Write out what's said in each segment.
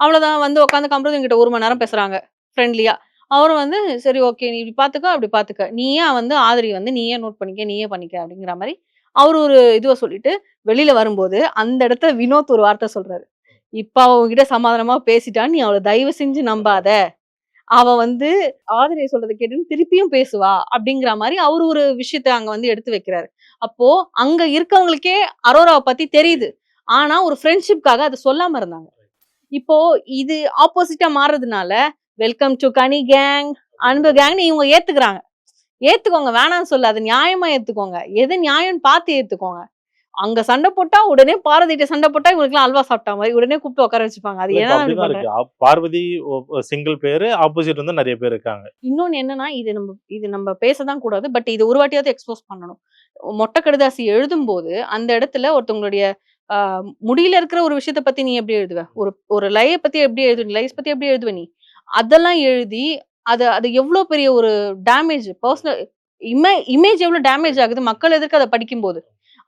அவ்வளோதான் வந்து உட்காந்து கம்ப்யூட்டர் கிட்ட 1 மணி நேரம் பேசுறாங்க ஃப்ரெண்ட்லியா. அவரும் வந்து சரி ஓகே நீ இப்படி பார்த்துக்க, அப்படி பார்த்துக்க. நீயே வந்து ஆதிரி வந்து நீயே நோட் பண்ணிக்க, நீயே பண்ணிக்க அப்படிங்கிற மாரி அவரு ஒரு இதுவ சொல்லிட்டு வெளியில வரும்போது, அந்த இடத்துல வினோத் ஒரு வார்த்தை சொல்றாரு. இப்ப அவ உன்கிட்ட சமாதானமா பேசிட்டா, நீ அவள தயவு செஞ்சு நம்பாத. அவ வந்து ஆதிரை சொல்றத கேட்டுன்னு திருப்பியும் பேசுவா. அப்படிங்கிற மாரி அவரு ஒரு விஷயத்த அங்க வந்து எடுத்து வைக்கிறாரு. அப்போ அங்க இருக்கவங்களுக்கே அரோராவ பத்தி தெரியுது. ஆனா ஒரு ஃப்ரெண்ட்ஷிப்காக அத சொல்லாம இருந்தாங்க. இப்போ இது ஆப்போசிட்டா மாறுறதுனால, வெல்கம் டூ கனி கேங், அன்பு கேங்ன்னு இவங்க ஏத்துக்கிறாங்க. ஏத்துக்கோங்க. வேணான்னு சொல்லல. அது நியாயமா ஏத்துக்கோங்க. எது நியாயம்ன்னு பார்த்து ஏத்துக்கோங்க. அங்க சண்டை போட்டா, உடனே பாரதிட்ட சண்டை போட்டா, இவங்களுக்கெல்லாம் அல்வா சாப்பிட்டா மாரி. உடனே கூப்பிட்டு உட்கார வச்சுப்பாங்க. அது இல்ல இப்ப ஏன் அப்படி அப்படிதான் பண்ற? இருக்கு. பார்வதி சிங்கிள் பேரு, ஆப்போசிட் வந்து நெறைய பேர் இருக்காங்க. இன்னொன்னு என்னன்னா, இது நம்ம பேச தான் கூடாது. பட் இது ஒரு வாட்டியாவது எக்ஸ்போஸ் பண்ணணும். மொட்டை கடிதாசி எழுதும்போது, அந்த இடத்துல ஒருத்தவங்களுடைய அ முடியில இருக்கிற ஒரு விஷயத்த பத்தி நீ எப்படி எழுதுவ? ஒரு ஒரு லைய பத்தி எப்படி எழுதுவ? லைஸ் பத்தி எப்படி எழுதுவ நீ? அதெல்லாம் எழுதி, அது அது எவ்ளோ பெரிய ஒரு டேமேஜ் பெர்சனல் இமேஜ் எவ்ளோ டேமேஜ் ஆகுது மக்கள் எதிர்க்க அத படிக்கும்போது.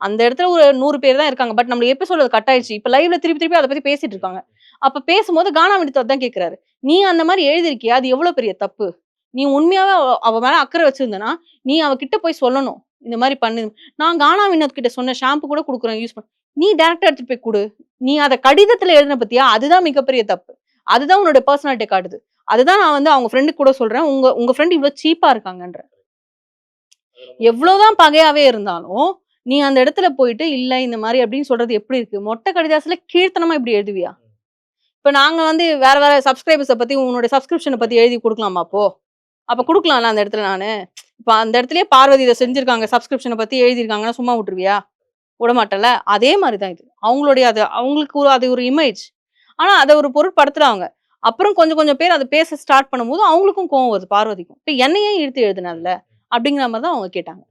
அந்த இடத்துல ஒரு 100 பேர் தான் இருக்காங்க. பட் நம்மள எபிசோட் அது கட் ஆயிடுச்சு. இப்ப லைவ்ல திருப்பி திருப்பி அத பத்தி பேசிட்டு இருக்காங்க. அப்ப பேசும்போது கானா வினோத் அதான் கேட்கிறாரு. நீ அந்த மாரி எழுதியிருக்கியா? அது எவ்ளோ பெரிய தப்பு? நீ உண்மையாவே அவ மேல அக்கறை வச்சிருந்தன்னா, நீ அவ கிட்ட போய் சொல்லணும். இந்த மாரி பண்ணு. நான் கானா வினோத் கிட்ட சொன்னேன். ஷாம்பு கூட குடுக்குறேன் யூஸ் பண்ண. நீ டைரக்ட்டா எடுத்துட்டு போய் குடு. நீ அத கடிதத்துல எழுதின பாத்தியா? அதுதான் மிகப்பெரிய தப்பு. அதுதான் உன்னோட பெர்சனாலிட்டிய காட்டுது. அதுதான் நான் வந்து அவங்க ஃப்ரெண்டுக்கு கூட சொல்றேன். உங்க உங்க ஃப்ரெண்ட் இவ்ளோ சீப்பா இருக்காங்கன்றேன். எவ்வளோதான் பகையாவே இருந்தாலும், நீ அந்த இடத்துல போயிட்டு, இல்ல இந்த மாரி அப்படின்னு சொல்றது எப்படி இருக்கு? மொட்டை கடிதாசில கீழ்த்தனமா இப்படி எழுதுவியா? இப்ப நாங்க வந்து வேற வேற சப்ஸ்கிரைபர்ஸ பத்தி உன்னுடைய சப்ஸ்கிரிப்ஷன பத்தி எழுதி குடுக்கலாமா அப்போ? அப்ப குடுக்கலாம்ல அந்த இடத்துல நானு. இப்ப அந்த இடத்திலேயே பார்வதி இத செஞ்சிருக்காங்க. சப்ஸ்கிரிப்ஷன பத்தி எழுதியிருக்காங்கன்னா சும்மா விட்டுருவியா? விடமாட்டல்ல. அதே மாரி தான் இது. அவங்களுடைய அது அவங்களுக்கு அது ஒரு இமேஜ். ஆனா அத ஒரு பொருட்படுத்துறாங்க. அப்புறம் கொஞ்சம் கொஞ்சம் பேர் அத பேச ஸ்டார்ட் பண்ணும்போது, அவங்களுக்கும் கோவம் வருது பார்வதிக்கும். இப்ப என்னைய ஏன் இழுத்து எழுதுன அதுல? அப்படிங்கிற மாரி தான் அவங்க கேட்டாங்க.